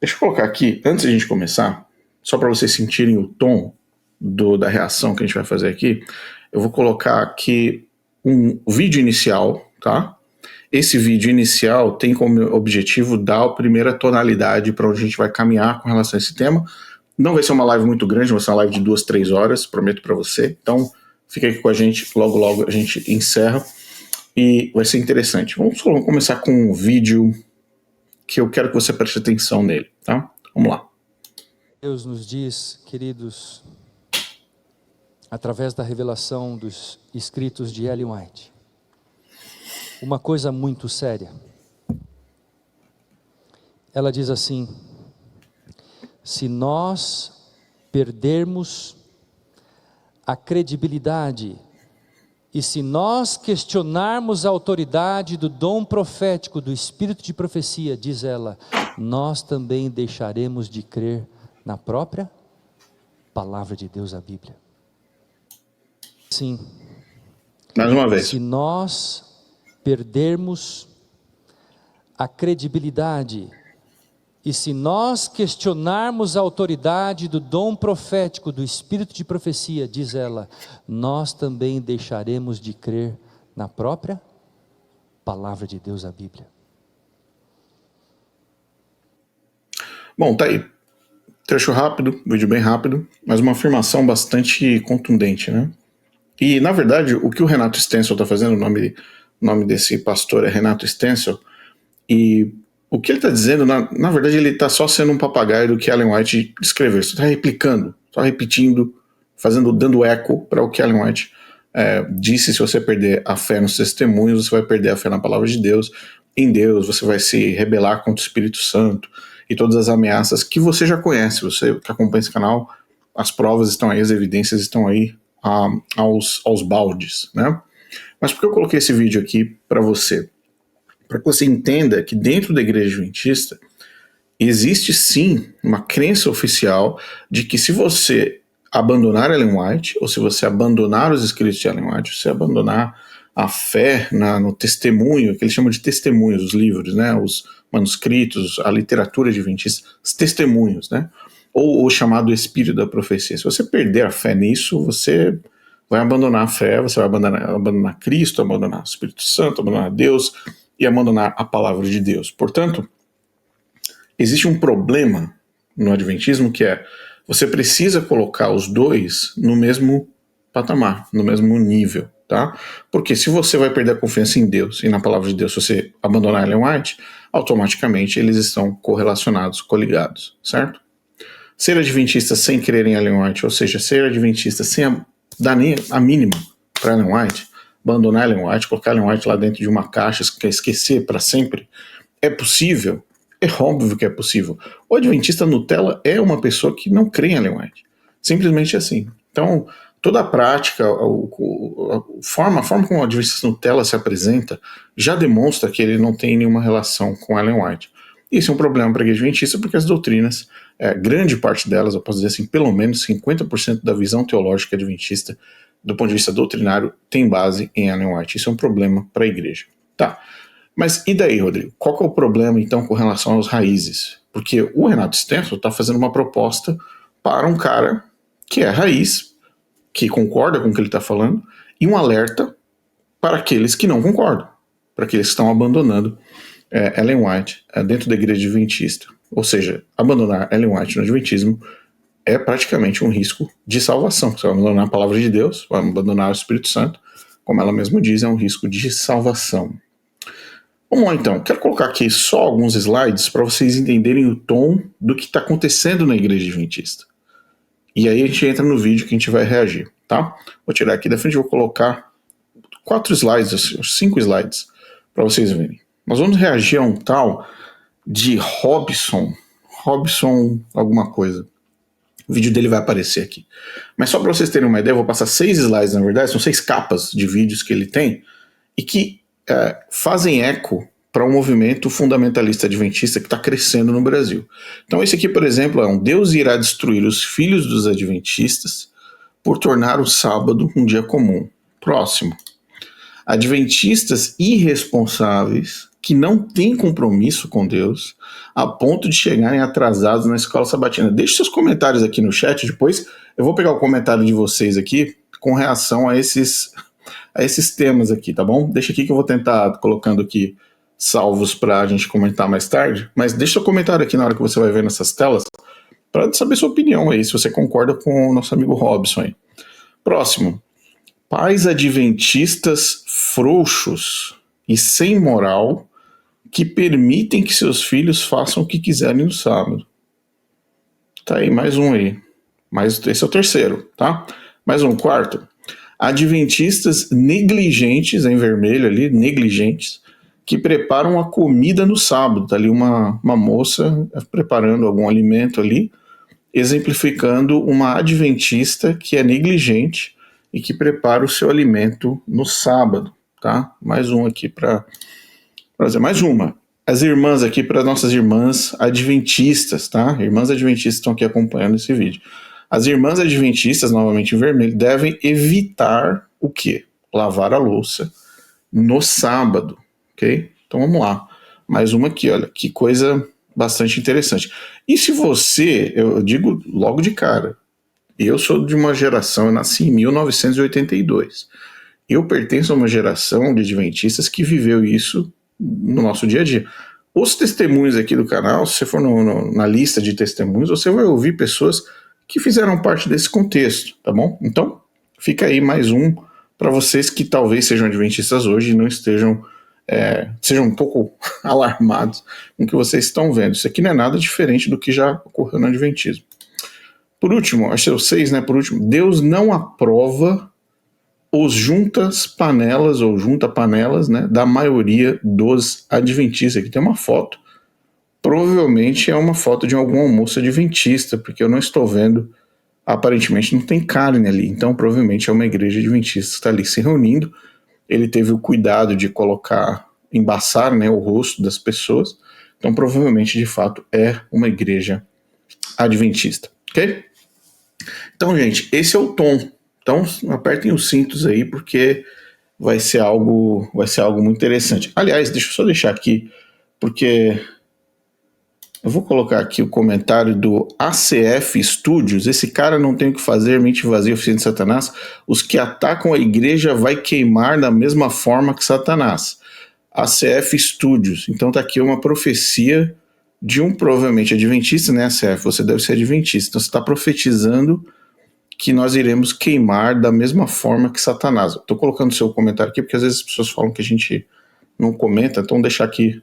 Deixa eu colocar aqui, antes de a gente começar, só para vocês sentirem o tom da reação que a gente vai fazer aqui, eu vou colocar aqui um vídeo inicial, tá? Esse vídeo inicial tem como objetivo dar a primeira tonalidade para onde a gente vai caminhar com relação a esse tema. Não vai ser uma live muito grande, vai ser uma live de 2, 3 horas, prometo para você. Então, fica aqui com a gente, logo logo a gente encerra e vai ser interessante. Vamos começar com um vídeo que eu quero que você preste atenção nele, tá? Vamos lá. Deus nos diz, queridos, através da revelação dos escritos de Ellen White, uma coisa muito séria. Ela diz assim: se nós perdermos a credibilidade e se nós questionarmos a autoridade do dom profético, do espírito de profecia, diz ela, nós também deixaremos de crer na própria palavra de Deus, a Bíblia. Sim. Mais uma vez. Se nós perdermos a credibilidade e se nós questionarmos a autoridade do dom profético, do espírito de profecia, diz ela, nós também deixaremos de crer na própria palavra de Deus, a Bíblia. Bom, tá aí. Trecho rápido, vídeo bem rápido, mas uma afirmação bastante contundente, né? E, na verdade, o que o Renato Stencil está fazendo, o nome desse pastor é Renato Stencil, e o que ele está dizendo, na verdade, ele está só sendo um papagaio do que Ellen White escreveu. Ele está replicando, só repetindo, dando eco para o que Ellen White disse. Se você perder a fé nos testemunhos, você vai perder a fé na palavra de Deus. Em Deus, você vai se rebelar contra o Espírito Santo e todas as ameaças que você já conhece. Você que acompanha esse canal, as provas estão aí, as evidências estão aí aos baldes, né? Mas por que eu coloquei esse vídeo aqui para você? Para que você entenda que dentro da igreja adventista existe sim uma crença oficial de que se você abandonar Ellen White, ou se você abandonar os escritos de Ellen White, se você abandonar a fé no testemunho, que eles chamam de testemunhos, os livros, né, os manuscritos, a literatura adventista, os testemunhos, né, ou o chamado espírito da profecia. Se você perder a fé nisso, você vai abandonar a fé, você vai abandonar Cristo, abandonar o Espírito Santo, abandonar Deus e abandonar a palavra de Deus. Portanto, existe um problema no adventismo que é, você precisa colocar os dois no mesmo patamar, no mesmo nível, tá? Porque se você vai perder a confiança em Deus e na palavra de Deus, se você abandonar Ellen White, automaticamente eles estão correlacionados, coligados, certo? Ser adventista sem crer em Ellen White, ou seja, ser adventista sem dar nem a mínima para Ellen White, abandonar Ellen White, colocar Ellen White lá dentro de uma caixa, esquecer para sempre, é possível? É óbvio que é possível. O adventista Nutella é uma pessoa que não crê em Ellen White. Simplesmente assim. Então, toda a prática, a forma como o adventista Nutella se apresenta, já demonstra que ele não tem nenhuma relação com Ellen White. Isso é um problema para a igreja adventista, porque as doutrinas, grande parte delas, eu posso dizer assim, pelo menos 50% da visão teológica adventista, do ponto de vista doutrinário, tem base em Ellen White. Isso é um problema para a igreja. Tá. Mas e daí, Rodrigo? Qual que é o problema, então, com relação às raízes? Porque o Renato Stencil está fazendo uma proposta para um cara que é raiz, que concorda com o que ele está falando, e um alerta para aqueles que não concordam, para aqueles que estão abandonando Ellen White dentro da igreja adventista. Ou seja, abandonar Ellen White no adventismo é praticamente um risco de salvação. Você vai abandonar a palavra de Deus, vai abandonar o Espírito Santo, como ela mesma diz, é um risco de salvação. Vamos lá então, quero colocar aqui só alguns slides para vocês entenderem o tom do que está acontecendo na igreja adventista. E aí a gente entra no vídeo que a gente vai reagir, tá? Vou tirar aqui da frente e vou colocar 4 slides, 5 slides, para vocês verem. Nós vamos reagir a um tal de Robson alguma coisa. O vídeo dele vai aparecer aqui. Mas só para vocês terem uma ideia, eu vou passar 6 slides, na verdade, são 6 capas de vídeos que ele tem, e que fazem eco para um movimento fundamentalista adventista que está crescendo no Brasil. Então esse aqui, por exemplo, é um Deus irá destruir os filhos dos adventistas por tornar o sábado um dia comum. Próximo. Adventistas irresponsáveis que não têm compromisso com Deus, a ponto de chegarem atrasados na escola sabatina. Deixe seus comentários aqui no chat, depois eu vou pegar o comentário de vocês aqui com reação a esses temas aqui, tá bom? Deixa aqui que eu vou tentar colocando aqui salvos para a gente comentar mais tarde, mas deixa seu comentário aqui na hora que você vai ver nessas telas para saber sua opinião aí, se você concorda com o nosso amigo Robson aí. Próximo. Pais adventistas frouxos e sem moral que permitem que seus filhos façam o que quiserem no sábado. Tá aí, mais um aí. Esse é o terceiro, tá? Mais um, quarto. Adventistas negligentes, em vermelho ali, negligentes, que preparam a comida no sábado. Tá ali uma moça preparando algum alimento ali, exemplificando uma adventista que é negligente e que prepara o seu alimento no sábado, tá? Mais um aqui para fazer. Mais uma. As irmãs aqui, para nossas irmãs adventistas, tá? Irmãs adventistas estão aqui acompanhando esse vídeo. As irmãs adventistas, novamente em vermelho, devem evitar o quê? Lavar a louça no sábado, ok? Então vamos lá. Mais uma aqui, olha, que coisa bastante interessante. E se você, eu digo logo de cara, eu sou de uma geração, eu nasci em 1982. Eu pertenço a uma geração de adventistas que viveu isso no nosso dia a dia. Os testemunhos aqui do canal, se você for na lista de testemunhos, você vai ouvir pessoas que fizeram parte desse contexto, tá bom? Então, fica aí mais um para vocês que talvez sejam adventistas hoje e não estejam, sejam um pouco alarmados com o que vocês estão vendo. Isso aqui não é nada diferente do que já ocorreu no adventismo. Por último, acho que é o 6, né? Por último, Deus não aprova os juntas panelas ou junta panelas, né, da maioria dos adventistas. Aqui tem uma foto, provavelmente é uma foto de algum almoço adventista, porque eu não estou vendo, aparentemente não tem carne ali, então provavelmente é uma igreja adventista que está ali se reunindo. Ele teve o cuidado de embaçar, né, o rosto das pessoas, então provavelmente de fato é uma igreja adventista, ok? Então, gente, esse é o tom. Então, apertem os cintos aí, porque vai ser algo muito interessante. Aliás, deixa eu só deixar aqui, porque eu vou colocar aqui o comentário do ACF Studios. Esse cara não tem o que fazer, mente vazia, oficina de Satanás. Os que atacam a igreja vai queimar da mesma forma que Satanás. ACF Studios. Então tá aqui uma profecia de um provavelmente adventista, né, ACF? Você deve ser adventista. Então você está profetizando que nós iremos queimar da mesma forma que Satanás. Estou colocando o seu comentário aqui, porque às vezes as pessoas falam que a gente não comenta, então deixar aqui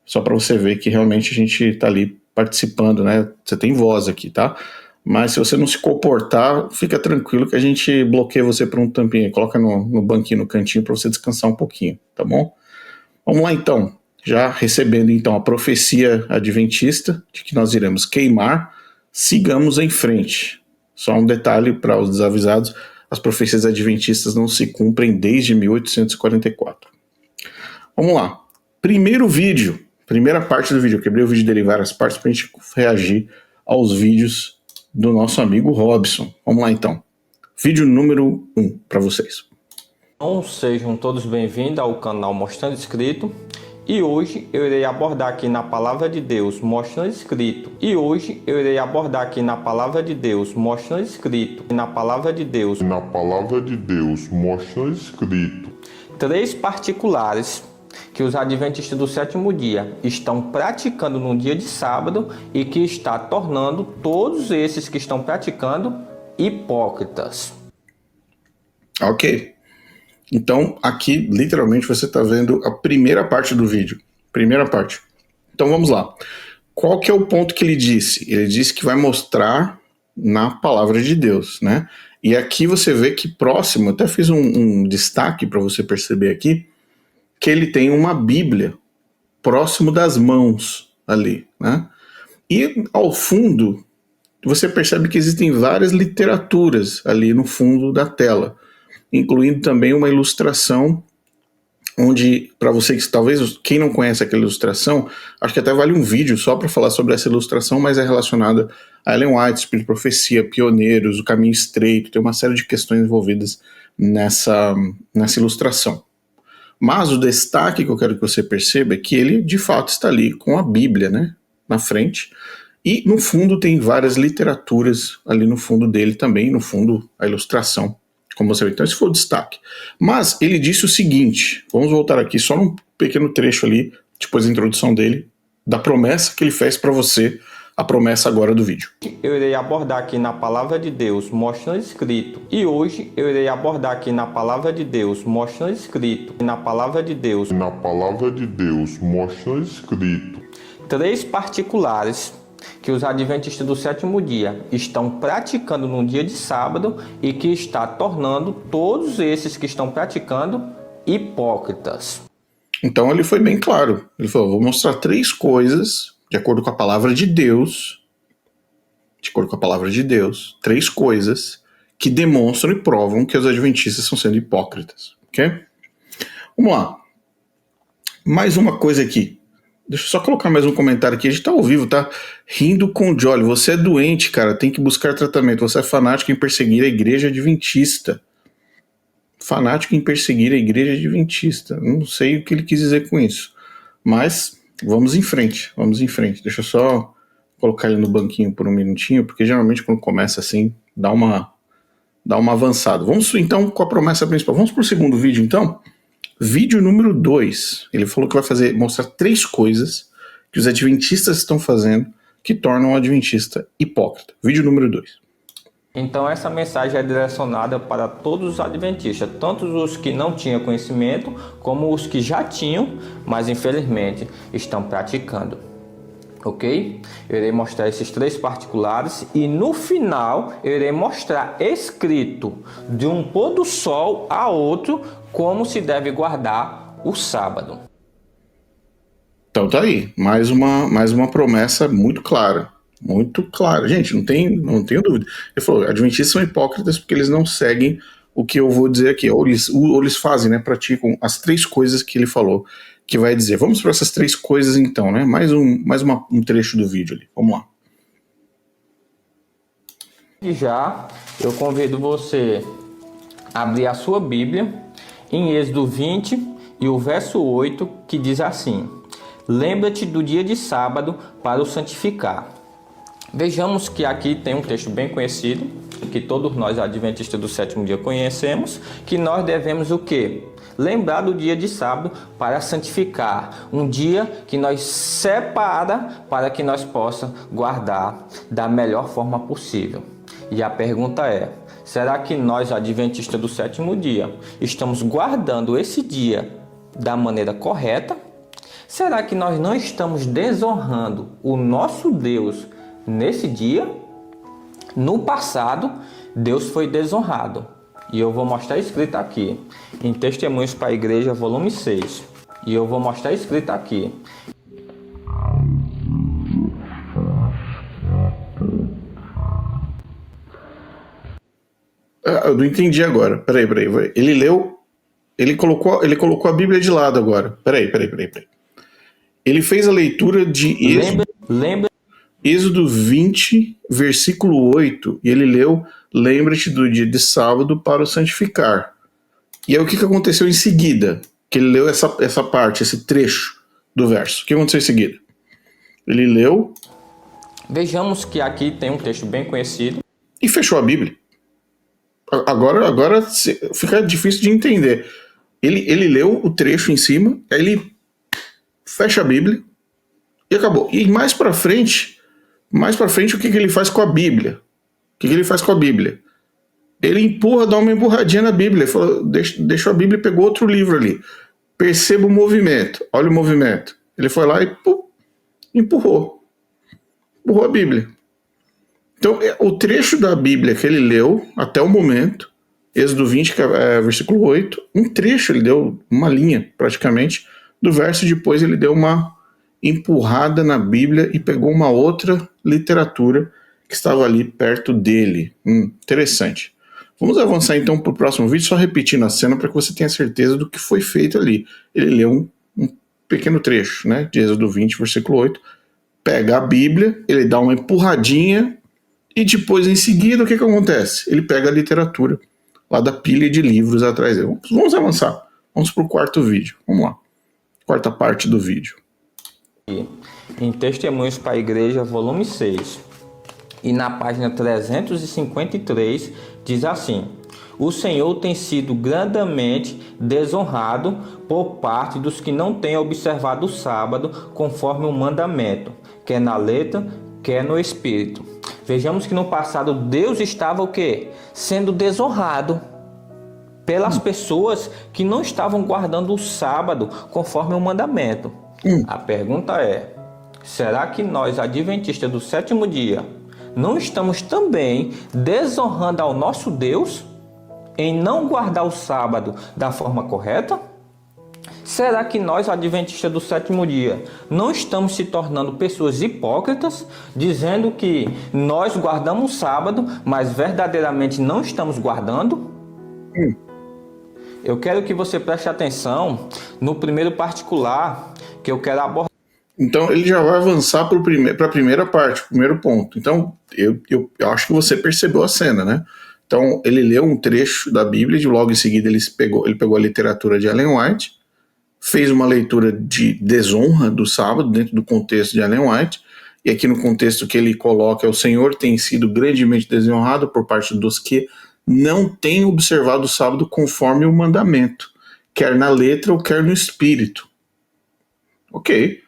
só para você ver que realmente a gente está ali participando, né? Você tem voz aqui, tá? Mas se você não se comportar, fica tranquilo que a gente bloqueia você por um tampinho, coloca no banquinho, no cantinho, para você descansar um pouquinho, tá bom? Vamos lá então, já recebendo então a profecia adventista de que nós iremos queimar, sigamos em frente. Só um detalhe para os desavisados, as profecias adventistas não se cumprem desde 1844. Vamos lá. Primeiro vídeo, primeira parte do vídeo. Eu quebrei o vídeo dele em várias partes para a gente reagir aos vídeos do nosso amigo Robson. Vamos lá então. Vídeo número 1 para vocês. Então, sejam todos bem-vindos ao canal Mostrando Escrito. E hoje eu irei abordar aqui na Palavra de Deus, mostrando escrito. Mostrando escrito. Três particulares que os adventistas do sétimo dia estão praticando no dia de sábado e que está tornando todos esses que estão praticando hipócritas. Ok. Então, aqui, literalmente, você está vendo a primeira parte do vídeo. Primeira parte. Então, vamos lá. Qual que é o ponto que ele disse? Ele disse que vai mostrar na palavra de Deus, né? E aqui você vê que próximo, até fiz um destaque para você perceber aqui, que ele tem uma Bíblia próximo das mãos ali, né? E ao fundo, você percebe que existem várias literaturas ali no fundo da tela, incluindo também uma ilustração onde, para você que talvez quem não conhece aquela ilustração, acho que até vale um vídeo só para falar sobre essa ilustração, mas é relacionada a Ellen White, Espírito de Profecia, Pioneiros, O Caminho Estreito, tem uma série de questões envolvidas nessa ilustração. Mas o destaque que eu quero que você perceba é que ele, de fato, está ali com a Bíblia, né, na frente. E, no fundo, tem várias literaturas ali no fundo dele também, no fundo, a ilustração, como você vê. Então, esse foi o destaque. Mas ele disse o seguinte, vamos voltar aqui só num pequeno trecho ali, depois da introdução dele, da promessa que ele fez para você, a promessa agora do vídeo. Eu irei abordar aqui na Palavra de Deus, mostrando escrito. E hoje eu irei abordar aqui na Palavra de Deus, mostrando escrito. Na Palavra de Deus. Na Palavra de Deus, mostrando escrito. 3 particulares que os adventistas do sétimo dia estão praticando no dia de sábado e que está tornando todos esses que estão praticando hipócritas. Então ele foi bem claro. Ele falou, vou mostrar 3 coisas, de acordo com a palavra de Deus, 3 coisas que demonstram e provam que os adventistas estão sendo hipócritas. Ok? Vamos lá. Mais uma coisa aqui. Deixa eu só colocar mais um comentário aqui. A gente tá ao vivo, tá? Rindo com o Jolly. Você é doente, cara. Tem que buscar tratamento. Você é fanático em perseguir a igreja adventista. Fanático em perseguir a igreja adventista. Não sei o que ele quis dizer com isso. Mas vamos em frente. Deixa eu só colocar ele no banquinho por um minutinho, porque geralmente quando começa assim, dá uma avançada. Vamos então com a promessa principal. Vamos pro segundo vídeo então? Vídeo número 2, ele falou que vai mostrar 3 coisas que os adventistas estão fazendo que tornam o adventista hipócrita. Vídeo número 2. Então essa mensagem é direcionada para todos os adventistas, tanto os que não tinham conhecimento, como os que já tinham, mas infelizmente estão praticando. Ok? Eu irei mostrar esses 3 particulares e no final eu irei mostrar escrito de um pôr do sol a outro como se deve guardar o sábado. Então tá aí, mais uma promessa muito clara. Muito clara. Gente, não tenho dúvida. Ele falou, adventistas são hipócritas porque eles não seguem o que eu vou dizer aqui. Ou eles fazem, né? Praticam as 3 coisas que ele falou que vai dizer. Vamos para essas 3 coisas então, né? Mais um trecho do vídeo ali. Vamos lá. E já eu convido você a abrir a sua Bíblia em Êxodo 20 e o verso 8, que diz assim: lembra-te do dia de sábado para o santificar. Vejamos que aqui tem um texto bem conhecido, que todos nós adventistas do sétimo dia conhecemos, que nós devemos o quê? Lembrar do dia de sábado para santificar, um dia que nós separa para que nós possamos guardar da melhor forma possível. E a pergunta é, será que nós adventistas do sétimo dia estamos guardando esse dia da maneira correta? Será que nós não estamos desonrando o nosso Deus nesse dia? No passado, Deus foi desonrado. E eu vou mostrar escrito aqui, em Testemunhos para a Igreja, volume 6. E eu vou mostrar escrito aqui. Eu não entendi agora. Peraí. Ele colocou a Bíblia de lado agora. Peraí. Ele fez a leitura de Êxodo 20, versículo 8, e ele leu, lembra-te do dia de sábado para o santificar. E aí o que aconteceu em seguida? Que ele leu essa parte, esse trecho do verso. O que aconteceu em seguida? Ele leu... Vejamos que aqui tem um texto bem conhecido. E fechou a Bíblia. Agora fica difícil de entender. Ele leu o trecho em cima, aí ele fecha a Bíblia e acabou. E mais pra frente, o que ele faz com a Bíblia? Ele empurra, dá uma empurradinha na Bíblia. Ele falou, deixou a Bíblia e pegou outro livro ali. Perceba o movimento. Olha o movimento. Ele foi lá e empurrou a Bíblia. Então, o trecho da Bíblia que ele leu até o momento, Êxodo 20, versículo 8, um trecho, ele deu uma linha praticamente do verso, depois ele deu uma empurrada na Bíblia e pegou uma outra literatura que estava ali perto dele. Interessante. Vamos avançar então para o próximo vídeo, só repetindo a cena para que você tenha certeza do que foi feito ali. Ele leu um pequeno trecho, né, de Êxodo 20, versículo 8, pega a Bíblia, ele dá uma empurradinha e depois, em seguida, o que acontece? Ele pega a literatura lá da pilha de livros atrás dele. Vamos avançar. Vamos para o quarto vídeo. Vamos lá. Quarta parte do vídeo. Em Testemunhos para a Igreja, volume 6. E na página 353 diz assim: o Senhor tem sido grandemente desonrado por parte dos que não têm observado o sábado conforme o mandamento, quer na letra, quer no espírito. Vejamos que no passado Deus estava o quê? Sendo desonrado pelas pessoas que não estavam guardando o sábado conforme o mandamento. A pergunta é: será que nós, adventistas do sétimo dia, não estamos também desonrando ao nosso Deus em não guardar o sábado da forma correta? Será que nós, adventistas do sétimo dia, não estamos se tornando pessoas hipócritas, dizendo que nós guardamos o sábado, mas verdadeiramente não estamos guardando? Eu quero que você preste atenção no primeiro particular que eu quero abordar. Então ele já vai avançar para a primeira parte, o primeiro ponto. Então eu acho que você percebeu a cena, né? Então ele leu um trecho da Bíblia e logo em seguida ele pegou a literatura de Ellen White, fez uma leitura de desonra do sábado dentro do contexto de Ellen White, e aqui no contexto que ele coloca: o Senhor tem sido grandemente desonrado por parte dos que não têm observado o sábado conforme o mandamento, quer na letra ou quer no espírito. Ok.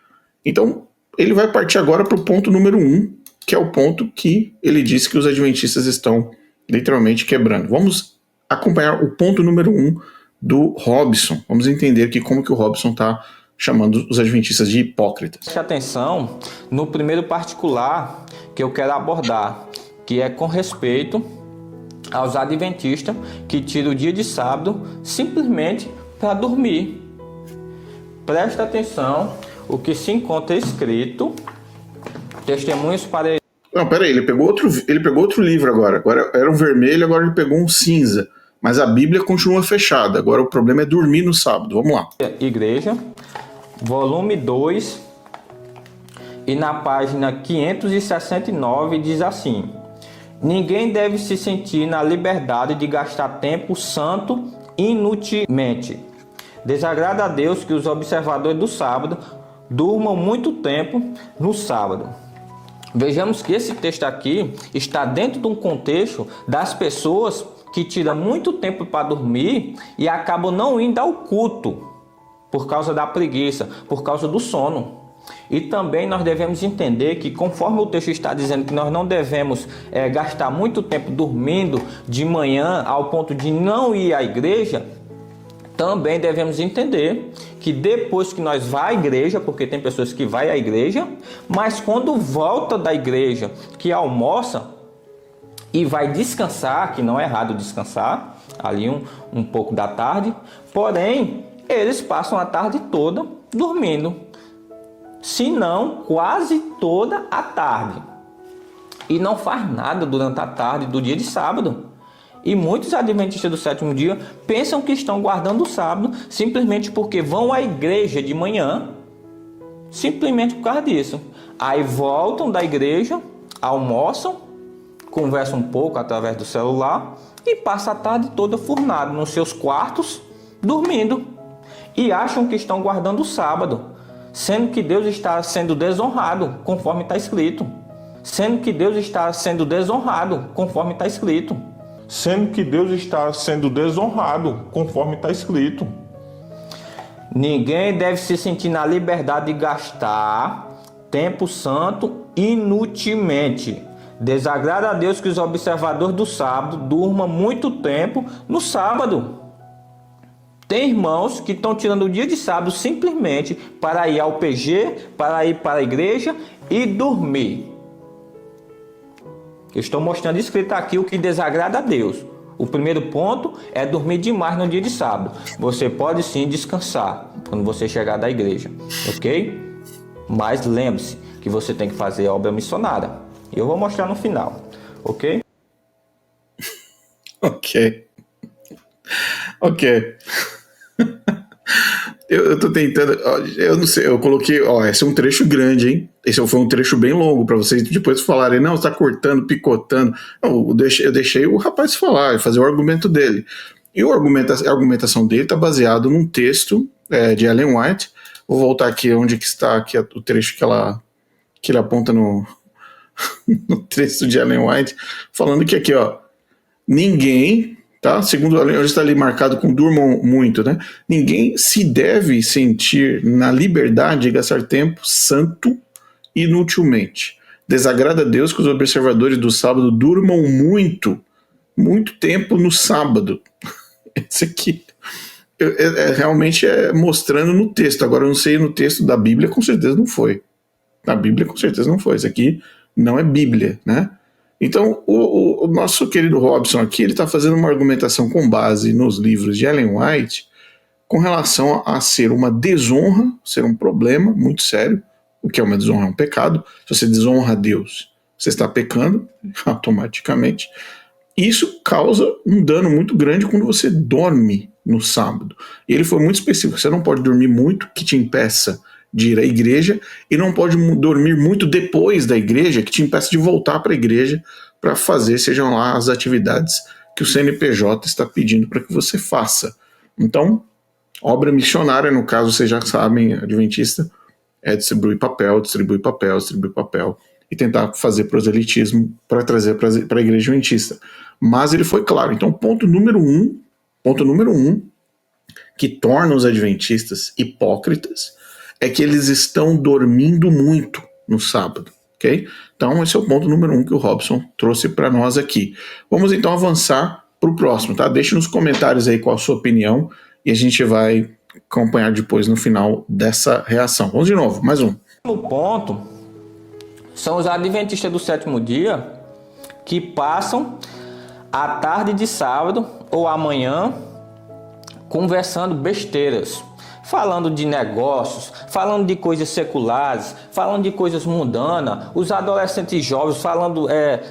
Então, ele vai partir agora para o ponto número 1, que é o ponto que ele disse que os adventistas estão literalmente quebrando. Vamos acompanhar o ponto número 1 do Robson. Vamos entender aqui como que o Robson está chamando os adventistas de hipócritas. Preste atenção no primeiro particular que eu quero abordar, que é com respeito aos adventistas que tiram o dia de sábado simplesmente para dormir. Presta atenção o que se encontra escrito, Testemunhos para... Não, peraí, ele pegou outro livro agora. Agora era um vermelho, agora ele pegou um cinza. Mas a Bíblia continua fechada. Agora o problema é dormir no sábado. Vamos lá. Igreja, volume 2, e na página 569 diz assim: ninguém deve se sentir na liberdade de gastar tempo santo inutilmente. Desagrada a Deus que os observadores do sábado durmam muito tempo no sábado. Vejamos que esse texto aqui está dentro de um contexto das pessoas que tiram muito tempo para dormir e acabam não indo ao culto por causa da preguiça, por causa do sono. E também nós devemos entender que, conforme o texto está dizendo que nós não devemos gastar muito tempo dormindo de manhã ao ponto de não ir à igreja, também devemos entender que depois que nós vamos à igreja, porque tem pessoas que vão à igreja, mas quando volta da igreja, que almoça e vai descansar, que não é errado descansar, ali um pouco da tarde, porém, eles passam a tarde toda dormindo, se não quase toda a tarde, e não faz nada durante a tarde do dia de sábado. E muitos adventistas do sétimo dia pensam que estão guardando o sábado simplesmente porque vão à igreja de manhã, simplesmente por causa disso. Aí voltam da igreja, almoçam, conversam um pouco através do celular e passam a tarde toda furnado nos seus quartos, dormindo. E acham que estão guardando o sábado, sendo que Deus está sendo desonrado, conforme está escrito. Sendo que Deus está sendo desonrado, conforme está escrito. Sendo que Deus está sendo desonrado, conforme está escrito. Ninguém deve se sentir na liberdade de gastar tempo santo inutilmente. Desagrada a Deus que os observadores do sábado durmam muito tempo no sábado. Tem irmãos que estão tirando o dia de sábado simplesmente para ir ao PG, para ir para a igreja e dormir. Eu estou mostrando escrito aqui o que desagrada a Deus. O primeiro ponto é dormir demais no dia de sábado. Você pode sim descansar quando você chegar da igreja, ok? Mas lembre-se que você tem que fazer a obra missionária. Eu vou mostrar no final, ok? Ok. Eu tô tentando, eu não sei, eu coloquei, esse é um trecho grande, hein? Esse foi um trecho bem longo para vocês depois falarem, não, você tá cortando, picotando. Não, eu deixei o rapaz falar, fazer o argumento dele. E a argumentação dele está baseado num texto de Ellen White. Vou voltar aqui onde que está aqui o trecho que ele aponta no texto de Ellen White, falando que aqui, ó, ninguém, tá? Segundo onde está ali marcado com durmam muito, né? Ninguém se deve sentir na liberdade de gastar tempo santo inutilmente. Desagrada a Deus que os observadores do sábado durmam muito tempo no sábado. Esse aqui realmente mostrando no texto. Agora eu não sei, no texto da Bíblia com certeza não foi. Na Bíblia com certeza não foi. Isso aqui não é Bíblia, né? Então o nosso querido Robson aqui, ele está fazendo uma argumentação com base nos livros de Ellen White com relação a ser uma desonra, ser um problema muito sério. O que é uma desonra? É um pecado. Se você desonra a Deus, você está pecando automaticamente. Isso causa um dano muito grande quando você dorme no sábado. E ele foi muito específico. Você não pode dormir muito, que te impeça de ir à igreja, e não pode dormir muito depois da igreja, que te impeça de voltar para a igreja para fazer, sejam lá, as atividades que o CNPJ está pedindo para que você faça. Então, obra missionária, no caso, vocês já sabem, adventista, é distribuir papel, e tentar fazer proselitismo para trazer para a igreja adventista. Mas ele foi claro. Então, ponto número um, que torna os adventistas hipócritas, é que eles estão dormindo muito no sábado, ok? Então, esse é o ponto número 1 que o Robson trouxe para nós aqui. Vamos então avançar para o próximo, tá? Deixe nos comentários aí qual a sua opinião e a gente vai acompanhar depois no final dessa reação. Vamos de novo, mais um. O ponto são os adventistas do sétimo dia que passam a tarde de sábado ou amanhã conversando besteiras, falando de negócios, falando de coisas seculares, falando de coisas mundanas, os adolescentes jovens falando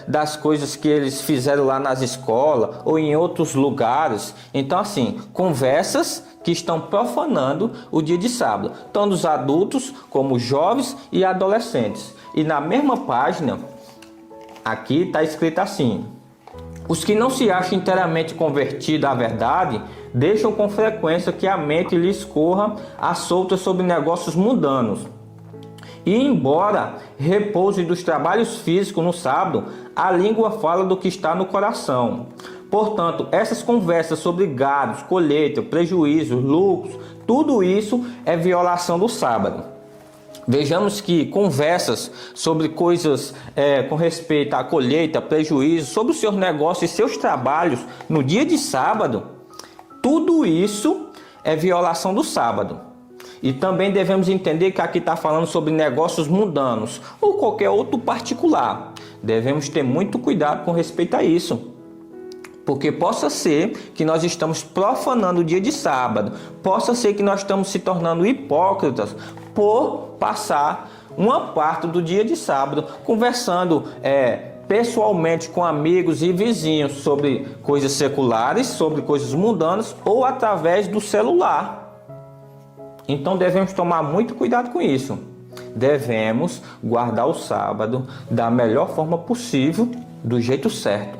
das coisas que eles fizeram lá nas escolas ou em outros lugares. Então, assim, conversas que estão profanando o dia de sábado, tanto os adultos como os jovens e adolescentes. E na mesma página, aqui está escrito assim: os que não se acham inteiramente convertidos à verdade deixam com frequência que a mente lhes corra à solta sobre negócios mundanos. E embora repouse dos trabalhos físicos no sábado, a língua fala do que está no coração. Portanto, essas conversas sobre gados, colheita, prejuízos, lucros, tudo isso é violação do sábado. Vejamos que conversas sobre coisas com respeito à colheita, prejuízo, sobre os seus negócios e seus trabalhos no dia de sábado, tudo isso é violação do sábado. E também devemos entender que aqui está falando sobre negócios mundanos ou qualquer outro particular. Devemos ter muito cuidado com respeito a isso. Porque possa ser que nós estamos profanando o dia de sábado, possa ser que nós estamos se tornando hipócritas por passar uma parte do dia de sábado conversando pessoalmente com amigos e vizinhos sobre coisas seculares, sobre coisas mundanas ou através do celular. Então devemos tomar muito cuidado com isso. Devemos guardar o sábado da melhor forma possível, do jeito certo.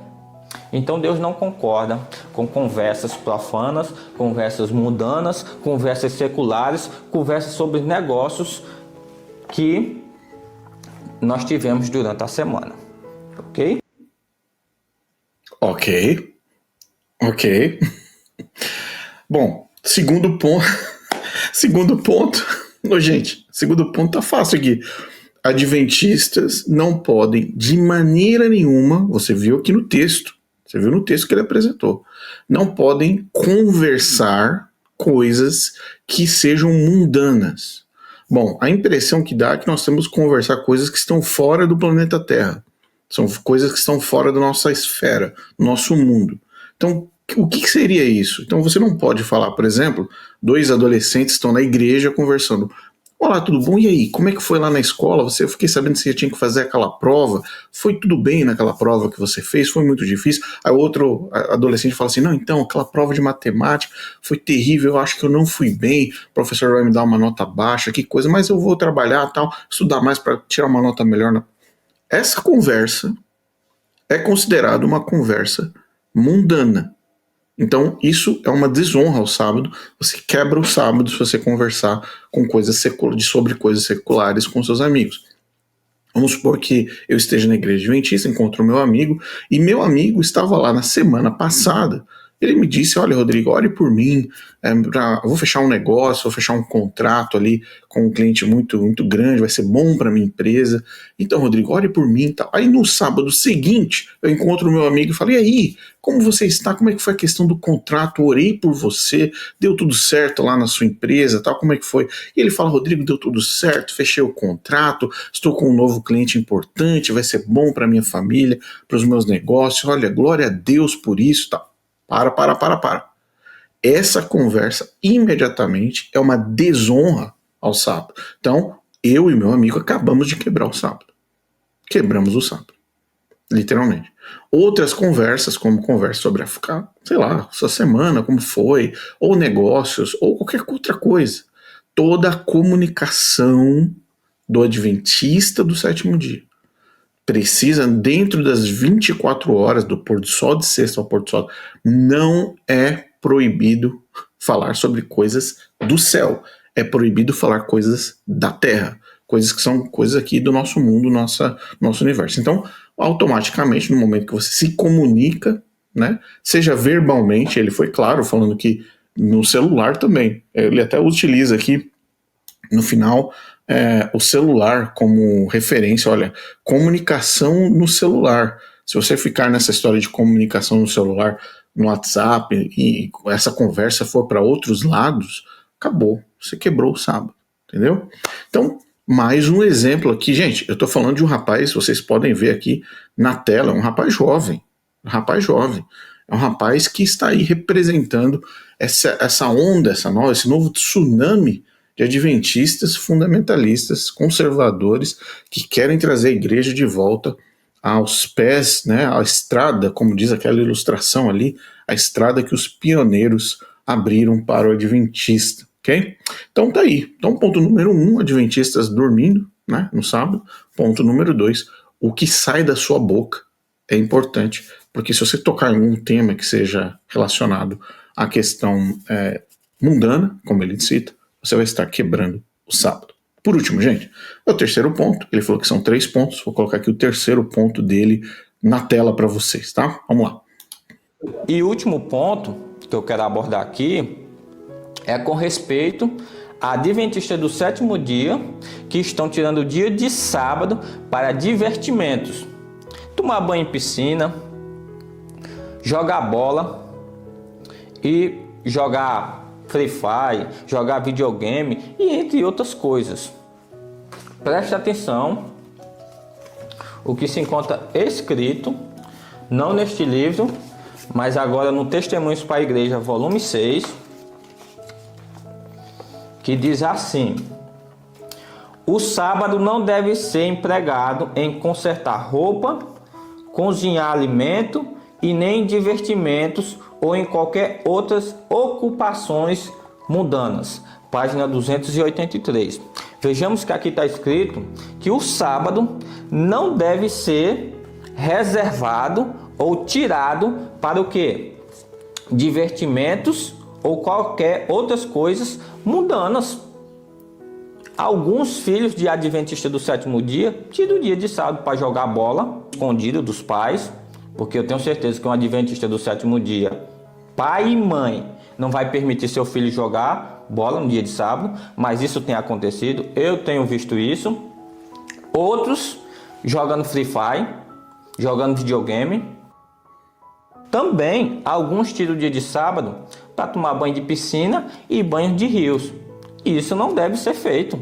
Então Deus não concorda com conversas profanas, conversas mundanas, conversas seculares, conversas sobre negócios que nós tivemos durante a semana. Ok? Ok. Bom, segundo ponto. Gente, segundo ponto tá fácil aqui. Adventistas não podem, de maneira nenhuma, você viu aqui no texto, você viu no texto que ele apresentou, não podem conversar coisas que sejam mundanas. Bom, a impressão que dá é que nós temos que conversar coisas que estão fora do planeta Terra. São coisas que estão fora da nossa esfera, do nosso mundo. Então, o que seria isso? Então, você não pode falar, por exemplo, dois adolescentes estão na igreja conversando. Olá, tudo bom? E aí, como é que foi lá na escola? Eu fiquei sabendo que você tinha que fazer aquela prova. Foi tudo bem naquela prova que você fez? Foi muito difícil? Aí outro adolescente fala assim, não, então, aquela prova de matemática foi terrível, eu acho que eu não fui bem, o professor vai me dar uma nota baixa, que coisa, mas eu vou trabalhar, tal, estudar mais para tirar uma nota melhor. Essa conversa é considerada uma conversa mundana. Então, isso é uma desonra ao sábado. Você quebra o sábado se você conversar com sobre coisas seculares com seus amigos. Vamos supor que eu esteja na igreja adventista, encontro o meu amigo, e meu amigo estava lá na semana passada. Ele me disse: olha, Rodrigo, ore por mim, eu vou fechar um negócio, vou fechar um contrato ali com um cliente muito, muito grande, vai ser bom para minha empresa. Então, Rodrigo, ore por mim. Tal. Aí no sábado seguinte, eu encontro o meu amigo e falo: e aí, como você está? Como é que foi a questão do contrato? Orei por você, deu tudo certo lá na sua empresa, tal, como é que foi? E ele fala: Rodrigo, deu tudo certo, fechei o contrato, estou com um novo cliente importante, vai ser bom para minha família, para os meus negócios, olha, glória a Deus por isso, tal. Para. Essa conversa imediatamente é uma desonra ao sábado. Então, eu e meu amigo acabamos de quebrar o sábado. Quebramos o sábado. Literalmente. Outras conversas, como conversa sobre sei lá, sua semana, como foi, ou negócios, ou qualquer outra coisa. Toda a comunicação do adventista do sétimo dia precisa, dentro das 24 horas do pôr do sol, de sexta ao pôr do sol, não é proibido falar sobre coisas do céu. É proibido falar coisas da terra. Coisas que são coisas aqui do nosso mundo, nosso universo. Então, automaticamente, no momento que você se comunica, né, seja verbalmente, ele foi claro, falando que no celular também. Ele até utiliza aqui, no final, o celular como referência. Olha, comunicação no celular. Se você ficar nessa história de comunicação no celular, no WhatsApp, e essa conversa for para outros lados, acabou. Você quebrou o sábado, entendeu? Então, mais um exemplo aqui. Gente, eu estou falando de um rapaz, vocês podem ver aqui na tela, um rapaz jovem. É um rapaz que está aí representando essa onda, esse novo tsunami de adventistas fundamentalistas, conservadores, que querem trazer a igreja de volta aos pés, né, à estrada, como diz aquela ilustração ali, a estrada que os pioneiros abriram para o adventista, ok? Então tá aí. Então ponto número 1, adventistas dormindo, né, no sábado. Ponto número 2, o que sai da sua boca é importante, porque se você tocar em um tema que seja relacionado à questão mundana, como ele cita, você vai estar quebrando o sábado. Por último, gente, é o terceiro ponto. Ele falou que são 3 pontos. Vou colocar aqui o terceiro ponto dele na tela para vocês, tá? Vamos lá. E o último ponto que eu quero abordar aqui é com respeito a adventistas do sétimo dia que estão tirando o dia de sábado para divertimentos. Tomar banho em piscina, jogar bola e jogar Free Fire, jogar videogame e entre outras coisas. Preste atenção o que se encontra escrito, não neste livro, mas agora no Testemunhos para a Igreja, volume 6, que diz assim: o sábado não deve ser empregado em consertar roupa, cozinhar alimento e nem em divertimentos ou em qualquer outras ocupações mundanas. Página 283. Vejamos que aqui está escrito que o sábado não deve ser reservado ou tirado para o quê? Divertimentos ou qualquer outras coisas mundanas. Alguns filhos de adventistas do sétimo dia tiram o dia de sábado para jogar bola, escondido dos pais, porque eu tenho certeza que um adventista do sétimo dia, pai e mãe, não vai permitir seu filho jogar bola no dia de sábado, mas isso tem acontecido, eu tenho visto isso. Outros jogando Free Fire, jogando videogame. Também alguns tiram o dia de sábado para tomar banho de piscina e banho de rios. Isso não deve ser feito.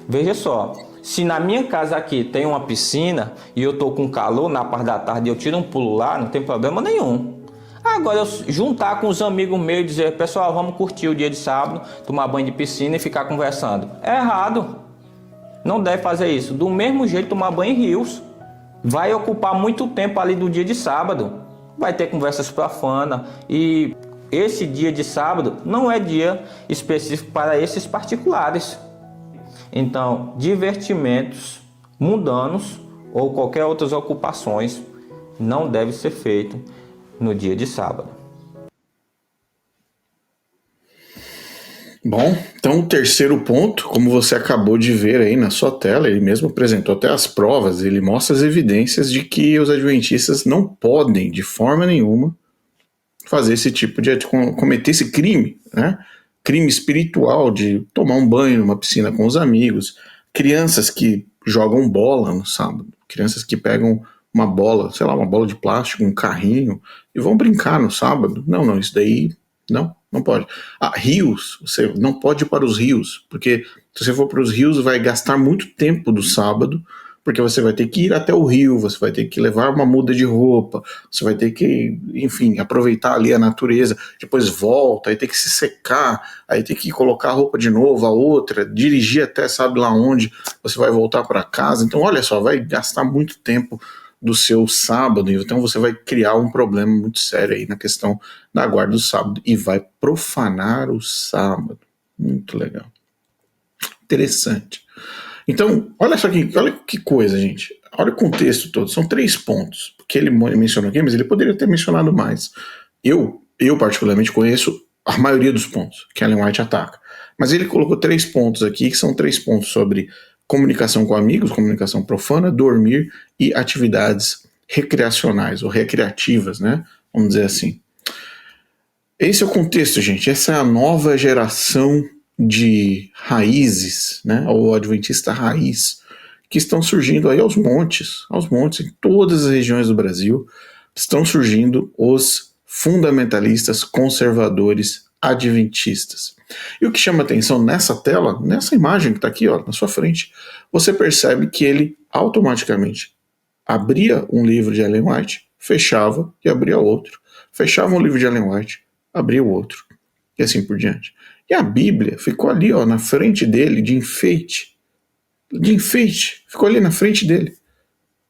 Veja só, se na minha casa aqui tem uma piscina e eu estou com calor na parte da tarde e eu tiro um pulo lá, não tem problema nenhum. Agora eu juntar com os amigos meus e dizer: pessoal, vamos curtir o dia de sábado, tomar banho de piscina e ficar conversando. É errado. Não deve fazer isso. Do mesmo jeito, tomar banho em rios. Vai ocupar muito tempo ali do dia de sábado. Vai ter conversas profanas e esse dia de sábado não é dia específico para esses particulares. Então, divertimentos mundanos ou qualquer outras ocupações não deve ser feito no dia de sábado. Bom, então o terceiro ponto, como você acabou de ver aí na sua tela, ele mesmo apresentou até as provas, ele mostra as evidências de que os adventistas não podem, de forma nenhuma, fazer esse tipo de cometer esse crime, né? Crime espiritual de tomar um banho numa piscina com os amigos, crianças que jogam bola no sábado, crianças que pegam uma bola, sei lá, uma bola de plástico, um carrinho e vão brincar no sábado. Não, isso daí não pode. Rios, você não pode ir para os rios, porque se você for para os rios vai gastar muito tempo do sábado, porque você vai ter que ir até o rio, você vai ter que levar uma muda de roupa, você vai ter que, enfim, aproveitar ali a natureza, depois volta, aí tem que se secar, aí tem que colocar a roupa de novo, a outra, dirigir até sabe lá onde você vai voltar para casa. Então, olha só, vai gastar muito tempo do seu sábado, então você vai criar um problema muito sério aí na questão da guarda do sábado e vai profanar o sábado. Muito legal. Interessante. Então, olha que coisa, gente. Olha o contexto todo. São 3 pontos que ele mencionou aqui, mas ele poderia ter mencionado mais. Eu particularmente conheço a maioria dos pontos que Ellen White ataca. Mas ele colocou 3 pontos aqui, que são 3 pontos sobre comunicação com amigos, comunicação profana, dormir e atividades recreacionais ou recreativas, né? Vamos dizer assim. Esse é o contexto, gente. Essa é a nova geração de raízes, né? Ou adventista raiz, que estão surgindo aí aos montes, em todas as regiões do Brasil, estão surgindo os fundamentalistas conservadores adventistas. E o que chama atenção nessa tela, nessa imagem que está aqui, ó, na sua frente, você percebe que ele automaticamente abria um livro de Ellen White, fechava e abria outro. Fechava um livro de Ellen White, abria o outro. E assim por diante. E a Bíblia ficou ali, ó, na frente dele, de enfeite. De enfeite. Ficou ali na frente dele.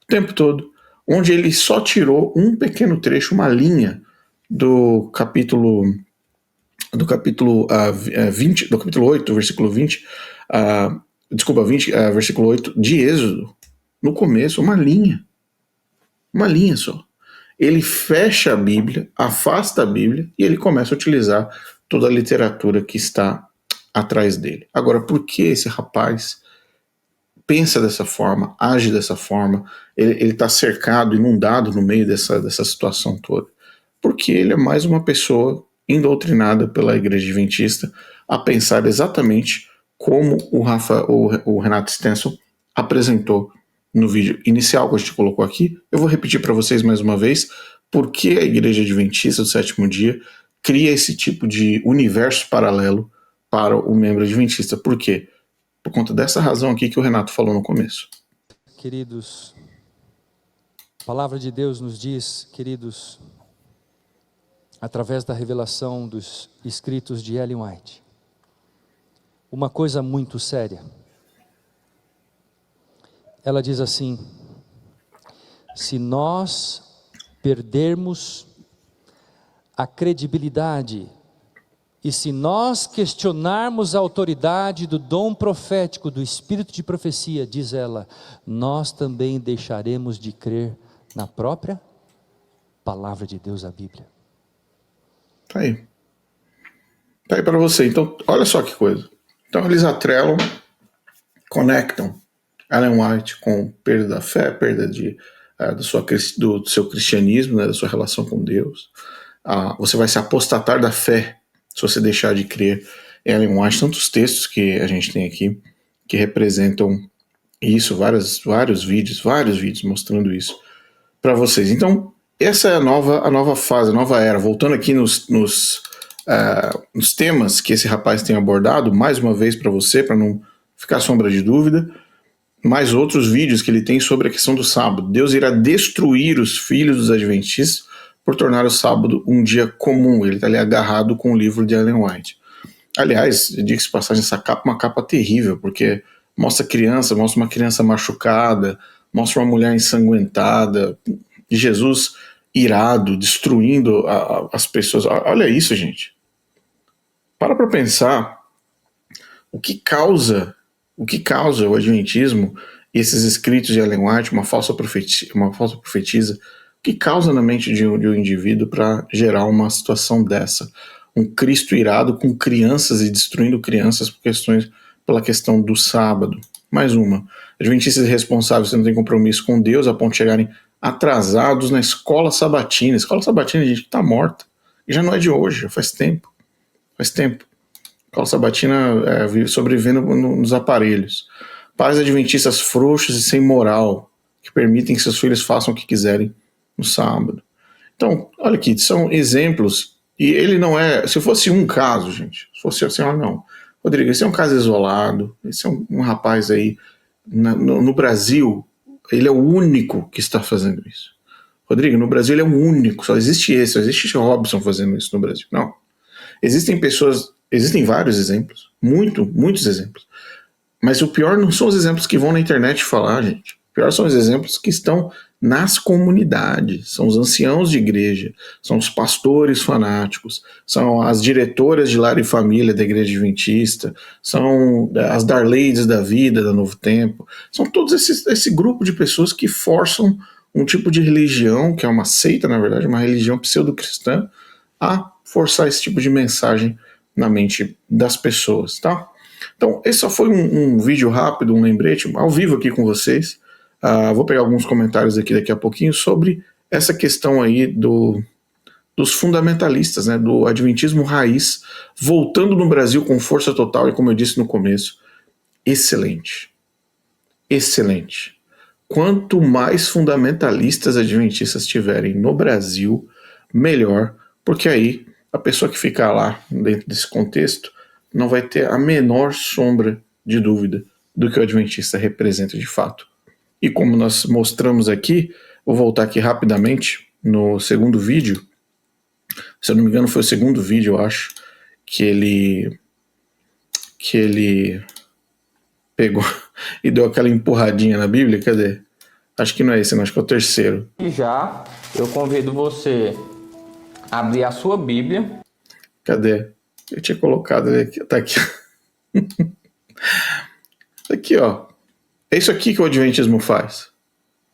O tempo todo. Onde ele só tirou um pequeno trecho, uma linha do capítulo 20, do capítulo 8, versículo 20, desculpa, 20, versículo 8 de Êxodo. No começo, uma linha só. Ele fecha a Bíblia, afasta a Bíblia e ele começa a utilizar toda a literatura que está atrás dele. Agora, por que esse rapaz pensa dessa forma, age dessa forma? Ele está cercado, inundado no meio dessa situação toda. Porque ele é mais uma pessoa indoctrinada pela Igreja Adventista a pensar exatamente como o Renato Stenson apresentou no vídeo inicial que a gente colocou aqui. Eu vou repetir para vocês mais uma vez por que a Igreja Adventista do Sétimo Dia cria esse tipo de universo paralelo para o membro adventista. Por quê? Por conta dessa razão aqui que o Renato falou no começo. Queridos, a palavra de Deus nos diz, queridos, através da revelação dos escritos de Ellen White, uma coisa muito séria. Ela diz assim: se nós perdermos a credibilidade e se nós questionarmos a autoridade do dom profético, do espírito de profecia, diz ela, nós também deixaremos de crer na própria palavra de Deus, a Bíblia. Tá aí para você. Então, olha só que coisa. Então eles atrelam, conectam Ellen White com perda da fé, perda do seu cristianismo, né, da sua relação com Deus. Você vai se apostatar da fé se você deixar de crer em Ellen White. Tantos textos que a gente tem aqui que representam isso, vários vídeos mostrando isso para vocês. Então, essa é a nova fase, a nova era. Voltando aqui nos temas que esse rapaz tem abordado, mais uma vez para você, para não ficar sombra de dúvida, mais outros vídeos que ele tem sobre a questão do sábado. Deus irá destruir os filhos dos adventistas por tornar o sábado um dia comum. Ele está ali agarrado com o livro de Ellen White. Aliás, diga-se de passagem, essa capa é uma capa terrível, porque mostra uma criança machucada, mostra uma mulher ensanguentada, Jesus irado, destruindo as pessoas. Olha isso, gente. Para pensar o que causa o adventismo e esses escritos de Ellen White, uma falsa profetisa, o que causa na mente de um indivíduo para gerar uma situação dessa, um Cristo irado com crianças e destruindo crianças pela questão do sábado. Mais uma. Adventistas irresponsáveis que não têm compromisso com Deus a ponto de chegarem atrasados na escola sabatina. Escola sabatina, gente, que tá morta. E já não é de hoje, já faz tempo. Faz tempo. Escola sabatina vive sobrevivendo nos aparelhos. Pais adventistas frouxos e sem moral, que permitem que seus filhos façam o que quiserem no sábado. Então, olha aqui, são exemplos, e ele não é, se fosse um caso, gente, se fosse assim, não, Rodrigo, esse é um caso isolado, esse é um rapaz aí, no Brasil, ele é o único que está fazendo isso. Rodrigo, no Brasil ele é o único, só existe esse Robson fazendo isso no Brasil. Não, existem vários exemplos, muitos exemplos, mas o pior não são os exemplos que vão na internet falar, gente, o pior são os exemplos que estão nas comunidades, são os anciãos de igreja, são os pastores fanáticos, são as diretoras de lar e família da igreja adventista, são as darlades da vida, da Novo Tempo, são todos esse grupo de pessoas que forçam um tipo de religião, que é uma seita, na verdade, uma religião pseudo-cristã, a forçar esse tipo de mensagem na mente das pessoas, tá? Então, esse só foi um vídeo rápido, um lembrete, ao vivo aqui com vocês. Vou pegar alguns comentários aqui daqui a pouquinho sobre essa questão aí dos fundamentalistas, né, do adventismo raiz, voltando no Brasil com força total e, como eu disse no começo, excelente. Excelente. Quanto mais fundamentalistas adventistas tiverem no Brasil, melhor, porque aí a pessoa que ficar lá dentro desse contexto não vai ter a menor sombra de dúvida do que o adventista representa de fato. E como nós mostramos aqui, vou voltar aqui rapidamente no segundo vídeo, se eu não me engano foi o segundo vídeo, eu acho, que ele pegou e deu aquela empurradinha na Bíblia, cadê? Acho que não é esse, não, acho que é o terceiro. E já eu convido você a abrir a sua Bíblia. Cadê? Eu tinha colocado ele aqui, tá aqui. Aqui, ó. É isso aqui que o adventismo faz.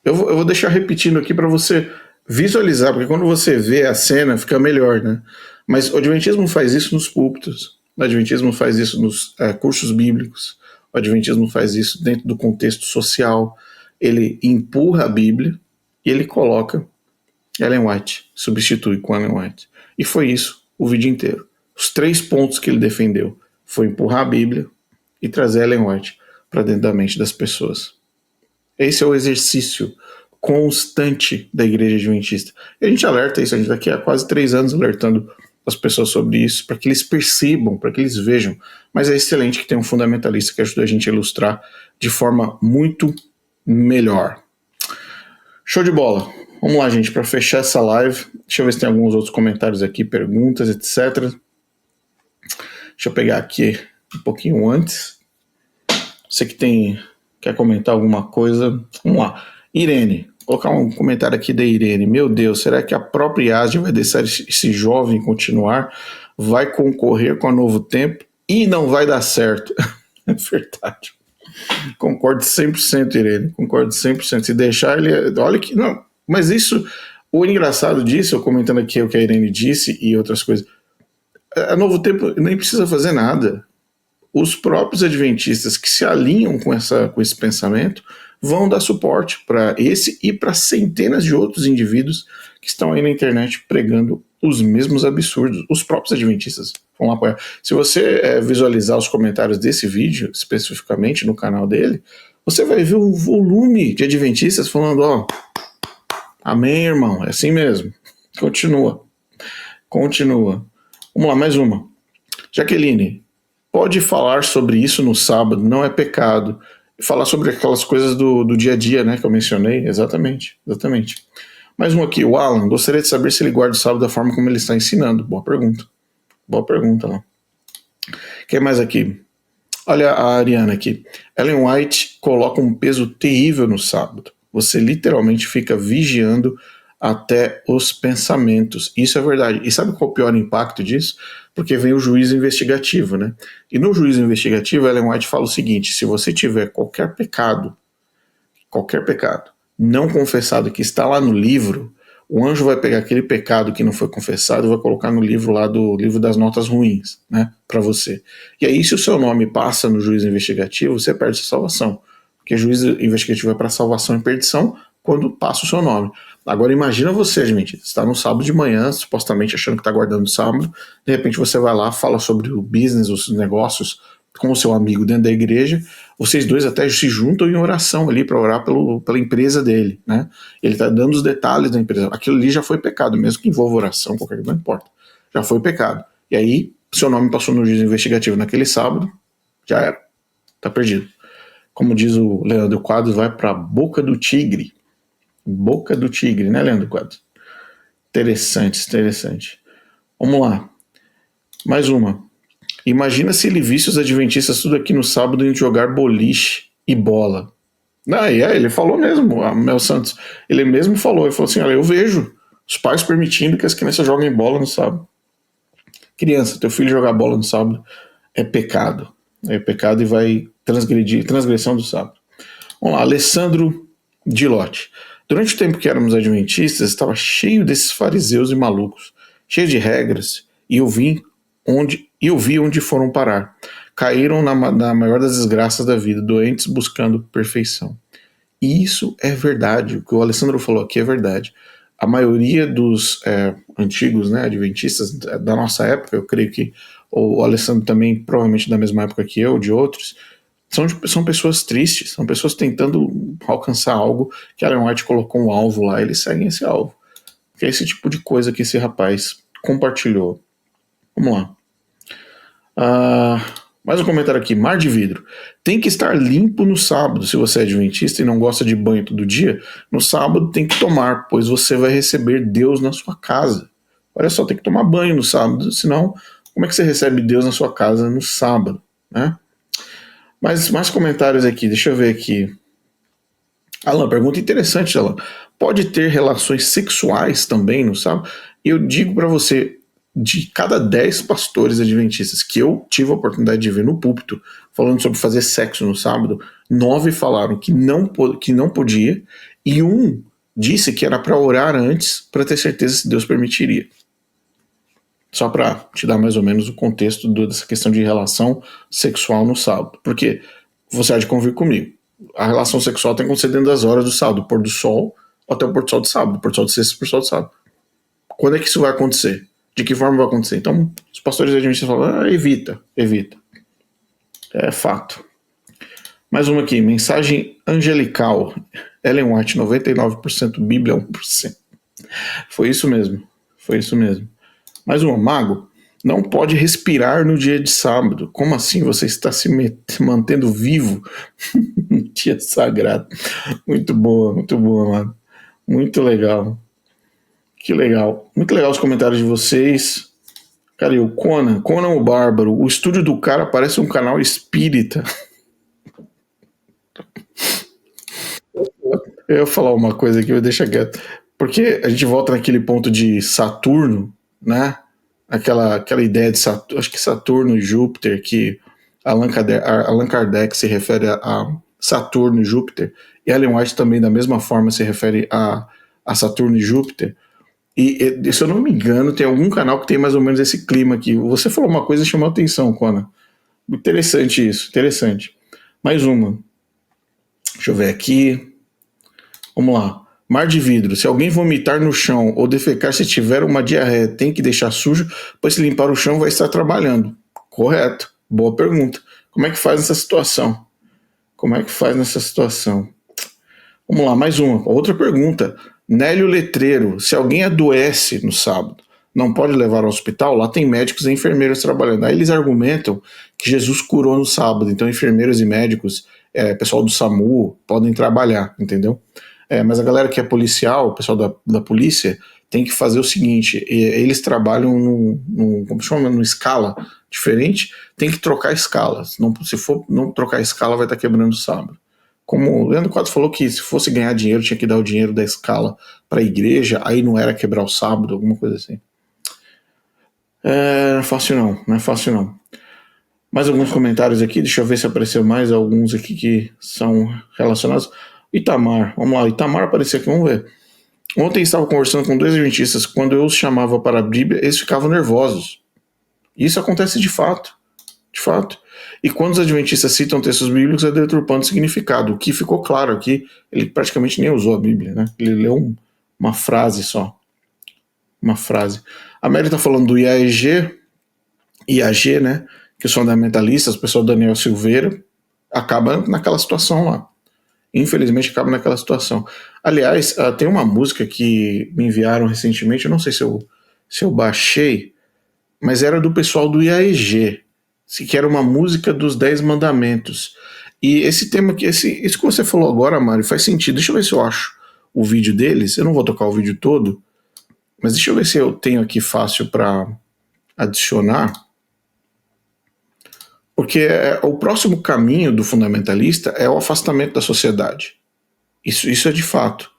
Eu vou deixar repetindo aqui para você visualizar, porque quando você vê a cena fica melhor, né? Mas o adventismo faz isso nos púlpitos, o adventismo faz isso nos cursos bíblicos, o adventismo faz isso dentro do contexto social. Ele empurra a Bíblia e ele coloca Ellen White, substitui com Ellen White. E foi isso o vídeo inteiro. Os 3 pontos que ele defendeu foi empurrar a Bíblia e trazer Ellen White para dentro da mente das pessoas. Esse é o exercício constante da igreja adventista. E a gente alerta isso, a gente está aqui há quase 3 anos alertando as pessoas sobre isso, para que eles percebam, para que eles vejam. Mas é excelente que tem um fundamentalista que ajuda a gente a ilustrar de forma muito melhor. Show de bola. Vamos lá, gente, para fechar essa live. Deixa eu ver se tem alguns outros comentários aqui, perguntas, etc. Deixa eu pegar aqui um pouquinho antes. Você que quer comentar alguma coisa, vamos lá. Irene, vou colocar um comentário aqui da Irene. Meu Deus, será que a própria IASD vai deixar esse jovem continuar? Vai concorrer com a Novo Tempo e não vai dar certo. É verdade. Concordo 100%, Irene. Concordo 100%. Se deixar ele... Olha que... Não, mas isso... O engraçado disso, eu comentando aqui o que a Irene disse e outras coisas, a Novo Tempo nem precisa fazer nada. Os próprios adventistas que se alinham com esse pensamento vão dar suporte para esse e para centenas de outros indivíduos que estão aí na internet pregando os mesmos absurdos. Os próprios adventistas vão lá apoiar. Se você visualizar os comentários desse vídeo, especificamente no canal dele, você vai ver um volume de adventistas falando, ó, amém, irmão, é assim mesmo. Continua. Vamos lá, mais uma. Jaqueline, pode falar sobre isso no sábado, não é pecado. Falar sobre aquelas coisas do dia a dia, né, que eu mencionei. Exatamente. Mais um aqui, o Alan, gostaria de saber se ele guarda o sábado da forma como ele está ensinando. Boa pergunta lá. Quem mais aqui? Olha a Ariana aqui. Ellen White coloca um peso terrível no sábado. Você literalmente fica vigiando até os pensamentos. Isso é verdade. E sabe qual é o pior impacto disso? Porque vem o juízo investigativo, né? E no juízo investigativo, Ellen White fala o seguinte: se você tiver qualquer pecado não confessado que está lá no livro, o anjo vai pegar aquele pecado que não foi confessado e vai colocar no livro lá do livro das notas ruins, né, para você. E aí, se o seu nome passa no juízo investigativo, você perde a salvação, porque juízo investigativo é para salvação e perdição quando passa o seu nome. Agora imagina você, Adventista, está no sábado de manhã, supostamente achando que está guardando o sábado, de repente você vai lá, fala sobre o business, os negócios com o seu amigo dentro da igreja, vocês dois até se juntam em oração ali para orar pela empresa dele, né? Ele está dando os detalhes da empresa. Aquilo ali já foi pecado, mesmo que envolva oração, qualquer coisa, não importa. Já foi pecado. E aí, seu nome passou no juízo investigativo naquele sábado, já era. Tá perdido. Como diz o Leandro Quadros, vai para a boca do tigre. Boca do tigre, né, Leandro Quadros? Interessante. Vamos lá. Mais uma. Imagina se ele visse os adventistas tudo aqui no sábado indo jogar boliche e bola. Ele falou mesmo, a Mel Santos. Ele mesmo falou, ele falou assim, olha, eu vejo os pais permitindo que as crianças joguem bola no sábado. Criança, teu filho jogar bola no sábado é pecado. É pecado e vai transgressão do sábado. Vamos lá, Alessandro Dilotti. Durante o tempo que éramos adventistas, estava cheio desses fariseus e malucos, cheio de regras, e eu vi onde foram parar. Caíram na maior das desgraças da vida, doentes buscando perfeição. E isso é verdade, o que o Alessandro falou aqui é verdade. A maioria dos antigos, né, adventistas da nossa época, eu creio que o Alessandro também, provavelmente da mesma época que eu, de outros, são pessoas tristes, são pessoas tentando alcançar algo que Ellen White colocou um alvo lá, eles seguem esse alvo. Que é esse tipo de coisa que esse rapaz compartilhou. Vamos lá. Mais um comentário aqui. Mar de vidro. Tem que estar limpo no sábado. Se você é adventista e não gosta de banho todo dia, no sábado tem que tomar, pois você vai receber Deus na sua casa. Olha só, tem que tomar banho no sábado, senão como é que você recebe Deus na sua casa no sábado, né? Mas mais comentários aqui, deixa eu ver aqui. Alan, pergunta interessante, Alan. Pode ter relações sexuais também no sábado? E eu digo para você, de cada 10 pastores adventistas que eu tive a oportunidade de ver no púlpito, falando sobre fazer sexo no sábado, 9 falaram que não podia, e um disse que era para orar antes, para ter certeza se Deus permitiria. Só para te dar mais ou menos o contexto dessa questão de relação sexual no sábado. Porque você há de convir comigo. A relação sexual tem que acontecer dentro das horas do sábado, do pôr do sol até o pôr do sol de sábado, pôr do sol de sexta, pôr do sol de sábado. Quando é que isso vai acontecer? De que forma vai acontecer? Então, os pastores adventistas falam, evita. É fato. Mais uma aqui, mensagem angelical. Ellen White, 99%, Bíblia 1%. Foi isso mesmo. Mais uma, Mago, não pode respirar no dia de sábado. Como assim você está se mantendo vivo no dia sagrado? Muito boa, mano. Muito legal. Que legal. Muito legal os comentários de vocês. Cara, e o Conan o Bárbaro. O estúdio do cara parece um canal espírita. Eu ia falar uma coisa aqui, eu deixo quieto. Porque a gente volta naquele ponto de Saturno, né? Aquela ideia de Saturno, acho que Saturno e Júpiter, que Allan Kardec se refere a Saturno e Júpiter, e Ellen White também da mesma forma se refere a Saturno e Júpiter. E se eu não me engano, tem algum canal que tem mais ou menos esse clima aqui. Você falou uma coisa e chamou a atenção, Conan. Interessante isso, interessante. Mais uma. Deixa eu ver aqui. Vamos lá. Mar de vidro. Se alguém vomitar no chão ou defecar se tiver uma diarreia, tem que deixar sujo, pois se limpar o chão vai estar trabalhando. Correto. Boa pergunta. Como é que faz nessa situação? Vamos lá, mais uma. Outra pergunta. Nélio Letreiro. Se alguém adoece no sábado, não pode levar ao hospital? Lá tem médicos e enfermeiros trabalhando. Aí eles argumentam que Jesus curou no sábado, então enfermeiros e médicos, pessoal do SAMU, podem trabalhar, entendeu? Mas a galera que é policial, o pessoal da polícia, tem que fazer o seguinte, eles trabalham numa escala diferente, tem que trocar escalas. Se for não trocar escala, vai estar quebrando o sábado. Como o Leandro Quadros falou que se fosse ganhar dinheiro, tinha que dar o dinheiro da escala para a igreja, aí não era quebrar o sábado, alguma coisa assim. Não é fácil não. Mais alguns comentários aqui, deixa eu ver se apareceu mais alguns aqui que são relacionados. Itamar, vamos lá, Itamar apareceu aqui, vamos ver. Ontem estava conversando com 2 adventistas, quando eu os chamava para a Bíblia, eles ficavam nervosos. Isso acontece de fato. De fato. E quando os adventistas citam textos bíblicos, é deturpando o significado. O que ficou claro aqui, ele praticamente nem usou a Bíblia, né? Ele leu uma frase só. Uma frase. A Mary está falando do IAG, né? Que os fundamentalistas, o pessoal Daniel Silveira, acaba naquela situação lá. Infelizmente acaba naquela situação. Aliás, tem uma música que me enviaram recentemente, eu não sei se eu baixei, mas era do pessoal do IAEG, que era uma música dos 10 mandamentos. E esse tema aqui, isso que você falou agora, Mário, faz sentido. Deixa eu ver se eu acho o vídeo deles. Eu não vou tocar o vídeo todo, mas deixa eu ver se eu tenho aqui fácil para adicionar. Porque o próximo caminho do fundamentalista é o afastamento da sociedade. Isso é de fato.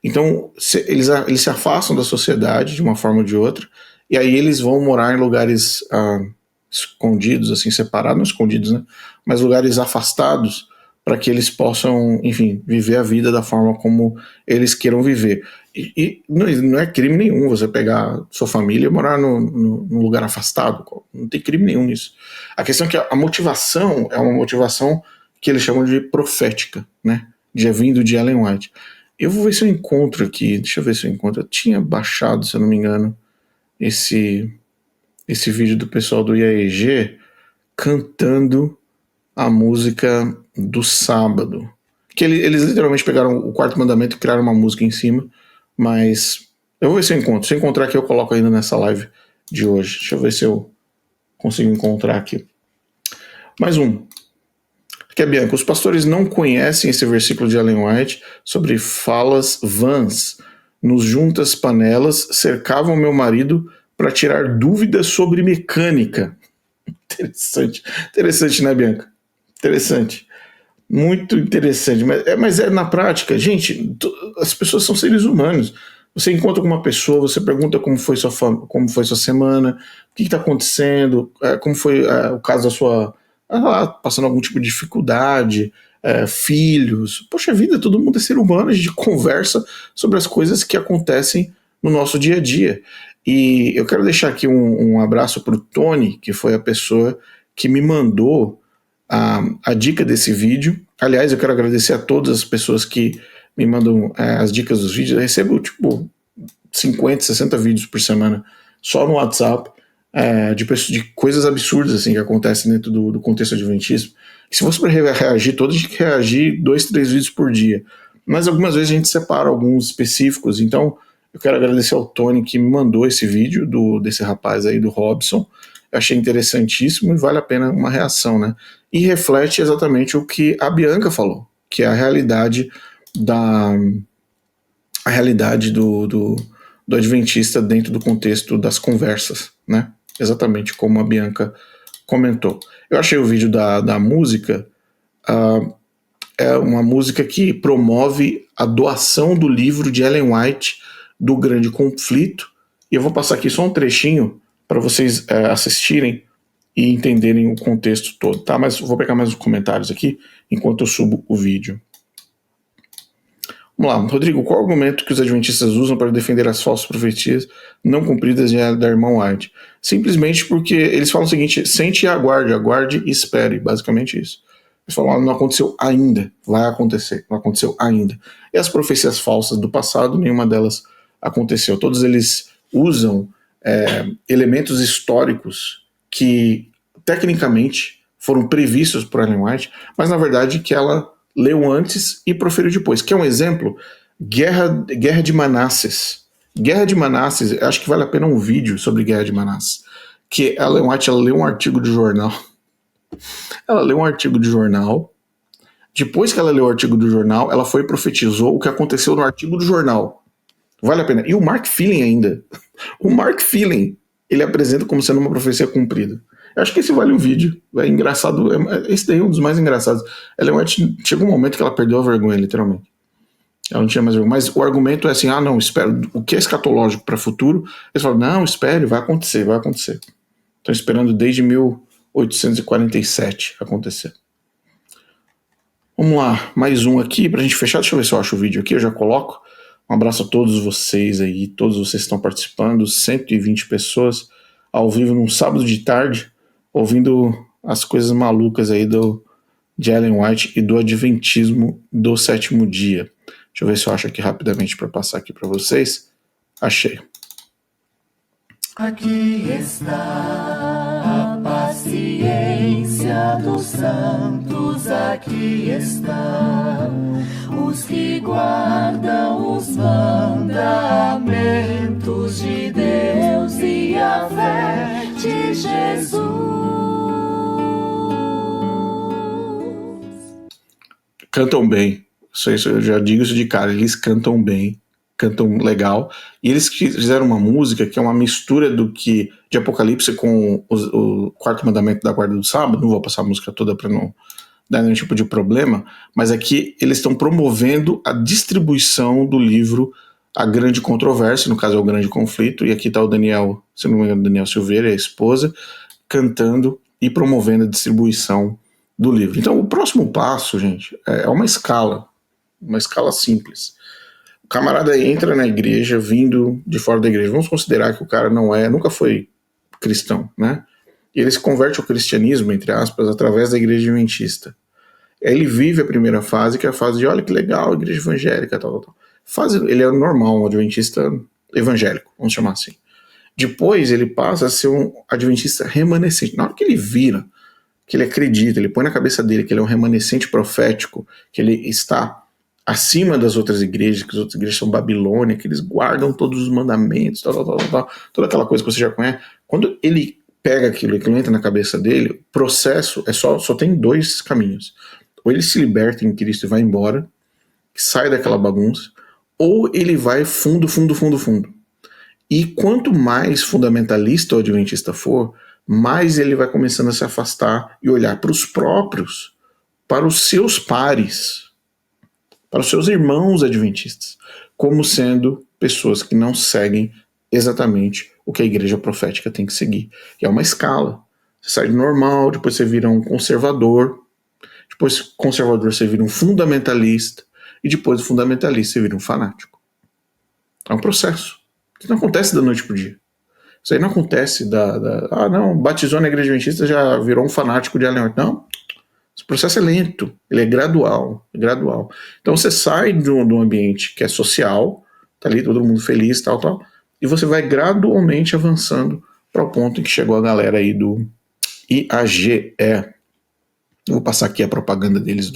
Então, eles se afastam da sociedade de uma forma ou de outra, e aí eles vão morar em lugares escondidos, assim, separados, não escondidos, né? Mas lugares afastados, para que eles possam, enfim, viver a vida da forma como eles queiram viver. E não é crime nenhum você pegar sua família e morar num lugar afastado. Não tem crime nenhum nisso. A questão é que a motivação é uma motivação que eles chamam de profética, né? Vindo de Ellen White. Eu vou ver se eu encontro aqui, deixa eu ver se eu encontro. Eu tinha baixado, se eu não me engano, esse vídeo do pessoal do IAEG cantando a música do sábado. Que eles literalmente pegaram o 4º mandamento e criaram uma música em cima, mas eu vou ver se eu encontro. Se eu encontrar aqui, eu coloco ainda nessa live de hoje. Deixa eu ver se eu consigo encontrar aqui. Mais um. Aqui é Bianca. Os pastores não conhecem esse versículo de Ellen White sobre falas vãs. Nos juntas panelas cercavam meu marido para tirar dúvidas sobre mecânica. Interessante, né, Bianca? Interessante. Muito interessante. Mas é na prática, gente, as pessoas são seres humanos. Você encontra com uma pessoa, você pergunta como foi sua semana, o que está acontecendo, como foi o caso da sua... passando algum tipo de dificuldade, filhos. Poxa vida, todo mundo é ser humano, a gente conversa sobre as coisas que acontecem no nosso dia a dia. E eu quero deixar aqui um abraço para o Tony, que foi a pessoa que me mandou a dica desse vídeo. Aliás, eu quero agradecer a todas as pessoas que me mandam as dicas dos vídeos. Eu recebo tipo 50, 60 vídeos por semana só no WhatsApp, de coisas absurdas assim, que acontecem dentro do contexto adventismo. E se fosse para reagir todos, a gente tem que reagir 2, 3 vídeos por dia. Mas algumas vezes a gente separa alguns específicos. Então eu quero agradecer ao Tony que me mandou esse vídeo desse rapaz aí, do Robson. Eu achei interessantíssimo e vale a pena uma reação, né? E reflete exatamente o que a Bianca falou, que é a realidade do adventista dentro do contexto das conversas, né? Exatamente como a Bianca comentou. Eu achei o vídeo da música, é uma música que promove a doação do livro de Ellen White, do Grande Conflito, e eu vou passar aqui só um trechinho para vocês assistirem e entenderem o contexto todo, tá? Mas vou pegar mais uns comentários aqui enquanto eu subo o vídeo. Vamos lá, Rodrigo, qual o argumento que os adventistas usam para defender as falsas profecias não cumpridas da irmã White? Simplesmente porque eles falam o seguinte: sente e aguarde e espere, basicamente isso. Eles falam, não aconteceu ainda, vai acontecer, não aconteceu ainda. E as profecias falsas do passado, nenhuma delas aconteceu. Todos eles usam elementos históricos que tecnicamente foram previstos por Ellen White, mas na verdade que ela leu antes e proferiu depois. Que é um exemplo, Guerra de Manasses. Guerra de Manasses, acho que vale a pena um vídeo sobre Guerra de Manasses. Que Ellen White, ela leu um artigo de jornal. Ela leu um artigo de jornal. Depois que ela leu o artigo do jornal, ela foi e profetizou o que aconteceu no artigo do jornal. Vale a pena. E o Mark Feeling ainda. O Mark Feeling, ele apresenta como sendo uma profecia cumprida. Eu acho que esse vale um vídeo. É engraçado. Esse daí é um dos mais engraçados. Chegou um momento que ela perdeu a vergonha, literalmente. Ela não tinha mais vergonha. Mas o argumento é assim, não, espera. O que é escatológico para o futuro? Eles falam, não, espere, vai acontecer. Estão esperando desde 1847 acontecer. Vamos lá, mais um aqui pra gente fechar. Deixa eu ver se eu acho o vídeo aqui, eu já coloco. Um abraço a todos vocês aí, todos vocês que estão participando, 120 pessoas ao vivo num sábado de tarde, ouvindo as coisas malucas aí de Ellen White e do Adventismo do sétimo dia. Deixa eu ver se eu acho aqui rapidamente para passar aqui para vocês. Achei. Aqui está a paciência dos santos, aqui estão os que guardam os mandamentos de Deus e a fé de Jesus. Cantam bem, eu já digo isso de cara, eles cantam bem, cantam legal, e eles fizeram uma música que é uma mistura de Apocalipse com o quarto mandamento da guarda do sábado. Não vou passar a música toda para não dar nenhum tipo de problema, mas aqui eles estão promovendo a distribuição do livro A Grande Controvérsia, no caso é o Grande Conflito, e aqui está o Daniel, se não me engano, Daniel Silveira, a esposa, cantando e promovendo a distribuição do livro. Então o próximo passo, gente, é uma escala simples. O camarada entra na igreja vindo de fora da igreja. Vamos considerar que o cara nunca foi cristão, né? E ele se converte ao cristianismo, entre aspas, através da igreja adventista. Aí ele vive a primeira fase, que é a fase de, olha que legal, igreja evangélica, tal. Ele é normal, um adventista evangélico, vamos chamar assim. Depois ele passa a ser um adventista remanescente. Na hora que ele vira, que ele acredita, ele põe na cabeça dele que ele é um remanescente profético, que ele está acima das outras igrejas, que as outras igrejas são Babilônia, que eles guardam todos os mandamentos, tal, toda aquela coisa que você já conhece. Quando ele pega aquilo entra na cabeça dele, o processo só tem dois caminhos. Ou ele se liberta em Cristo e vai embora, sai daquela bagunça, ou ele vai fundo. E quanto mais fundamentalista o adventista for, mais ele vai começando a se afastar e olhar para os próprios, para os seus pares, para os seus irmãos adventistas, como sendo pessoas que não seguem exatamente o que a igreja profética tem que seguir. E é uma escala. Você sai do normal, depois você vira um conservador, depois conservador você vira um fundamentalista, e depois do fundamentalista você vira um fanático. É um processo. Isso não acontece da noite pro dia. Isso aí não acontece batizou na igreja adventista, já virou um fanático de Ellen White. Não. Esse processo é lento, ele é gradual. Então você sai de um ambiente que é social, tá ali todo mundo feliz, tal, e você vai gradualmente avançando para o ponto em que chegou a galera aí do IAGE. Eu vou passar aqui a propaganda deles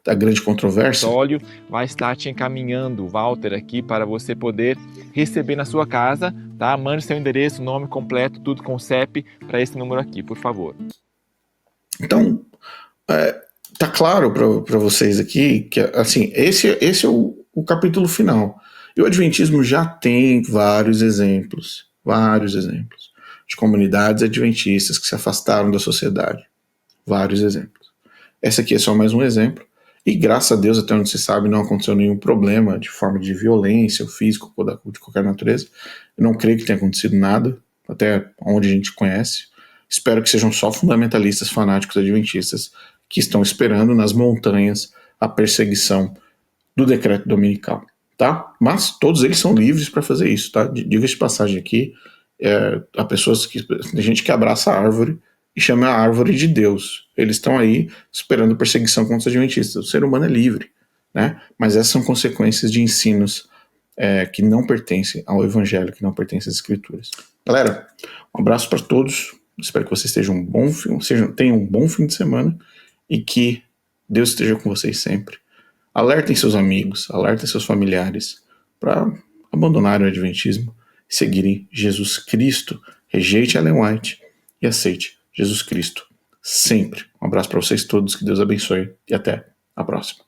da Grande Controvérsia. O óleo vai estar te encaminhando, Walter, aqui para você poder receber na sua casa, tá? Mande seu endereço, nome completo, tudo com CEP para esse número aqui, por favor. Então, tá claro para vocês aqui que, assim, esse é o capítulo final. E o Adventismo já tem vários exemplos de comunidades adventistas que se afastaram da sociedade. Vários exemplos. Essa aqui é só mais um exemplo. E graças a Deus, até onde se sabe, não aconteceu nenhum problema de forma de violência ou físico ou de qualquer natureza. Eu não creio que tenha acontecido nada, até onde a gente conhece. Espero que sejam só fundamentalistas, fanáticos adventistas que estão esperando nas montanhas a perseguição do decreto dominical, tá? Mas todos eles são livres para fazer isso, tá? Diga-se de passagem aqui, tem gente que abraça a árvore e chama a árvore de Deus. Eles estão aí esperando perseguição contra os adventistas. O ser humano é livre, né? Mas essas são consequências de ensinos que não pertencem ao evangelho, que não pertencem às escrituras. Galera, um abraço para todos. Espero que vocês tenham um bom fim de semana e que Deus esteja com vocês sempre. Alertem seus amigos, alertem seus familiares para abandonarem o adventismo e seguirem Jesus Cristo. Rejeite Ellen White e aceite Jesus Cristo sempre. Um abraço para vocês todos, que Deus abençoe e até a próxima.